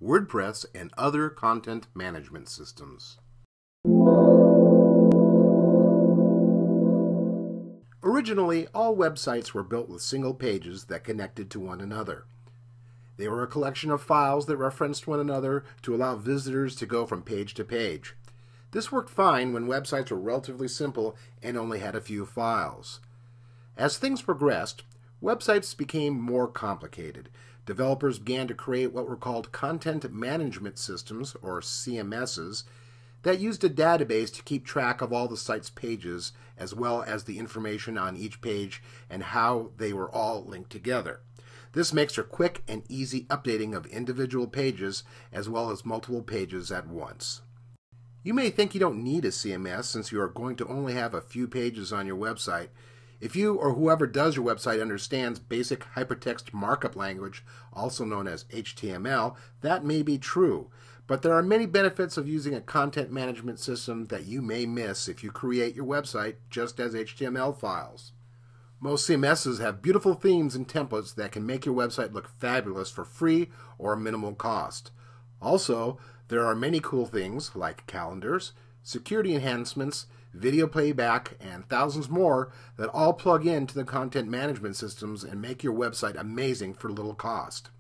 WordPress, and other content management systems. Originally, all websites were built with single pages that connected to one another. They were a collection of files that referenced one another to allow visitors to go from page to page. This worked fine when websites were relatively simple and only had a few files. As things progressed, websites became more complicated. Developers began to create what were called content management systems, or CMSs, that used a database to keep track of all the site's pages, as well as the information on each page and how they were all linked together. This makes for quick and easy updating of individual pages, as well as multiple pages at once. You may think you don't need a CMS since you are going to only have a few pages on your website. If you or whoever does your website understands basic hypertext markup language, also known as HTML, that may be true. But there are many benefits of using a content management system that you may miss if you create your website just as HTML files. Most CMSs have beautiful themes and templates that can make your website look fabulous for free or minimal cost. Also, there are many cool things like calendars, security enhancements, video playback, and thousands more that all plug into the content management systems and make your website amazing for little cost.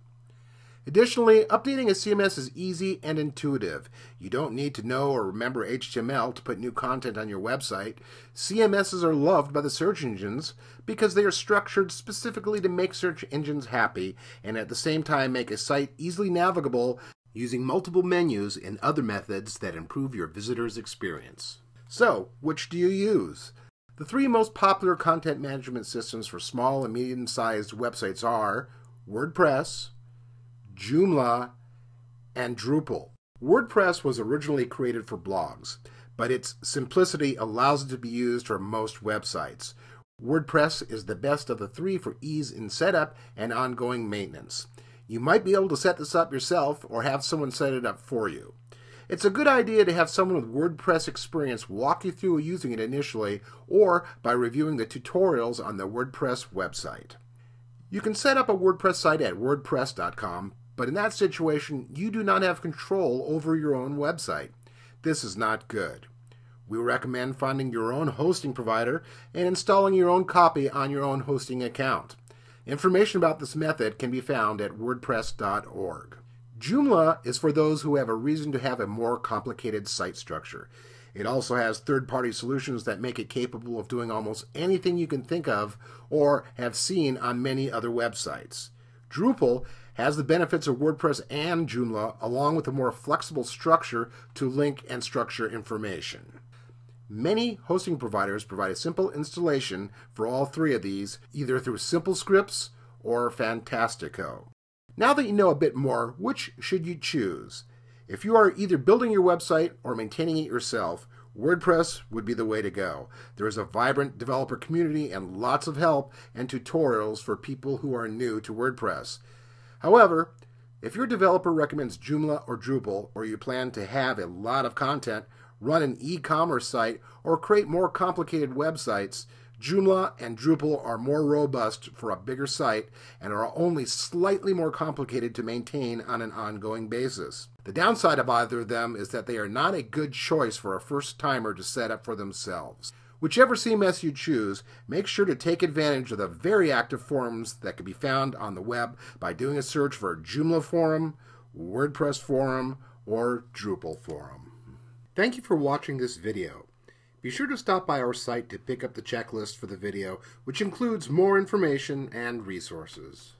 Additionally, updating a CMS is easy and intuitive. You don't need to know or remember HTML to put new content on your website. CMSs are loved by the search engines because they are structured specifically to make search engines happy and at the same time make a site easily navigable using multiple menus and other methods that improve your visitor's experience. So, which do you use? The three most popular content management systems for small and medium-sized websites are WordPress, Joomla, and Drupal. WordPress was originally created for blogs, but its simplicity allows it to be used for most websites. WordPress is the best of the three for ease in setup and ongoing maintenance. You might be able to set this up yourself or have someone set it up for you. It's a good idea to have someone with WordPress experience walk you through using it initially or by reviewing the tutorials on the WordPress website. You can set up a WordPress site at wordpress.com, but in that situation, you do not have control over your own website. This is not good. We recommend finding your own hosting provider and installing your own copy on your own hosting account. Information about this method can be found at wordpress.org. Joomla is for those who have a reason to have a more complicated site structure. It also has third-party solutions that make it capable of doing almost anything you can think of or have seen on many other websites. Drupal has the benefits of WordPress and Joomla, along with a more flexible structure to link and structure information. Many hosting providers provide a simple installation for all three of these, either through Simple Scripts or Fantastico. Now that you know a bit more, which should you choose? If you are either building your website or maintaining it yourself, WordPress would be the way to go. There is a vibrant developer community and lots of help and tutorials for people who are new to WordPress. However, if your developer recommends Joomla or Drupal, or you plan to have a lot of content, run an e-commerce site, or create more complicated websites, Joomla and Drupal are more robust for a bigger site and are only slightly more complicated to maintain on an ongoing basis. The downside of either of them is that they are not a good choice for a first-timer to set up for themselves. Whichever CMS you choose, make sure to take advantage of the very active forums that can be found on the web by doing a search for Joomla forum, WordPress forum, or Drupal forum. Thank you for watching this video. Be sure to stop by our site to pick up the checklist for the video, which includes more information and resources.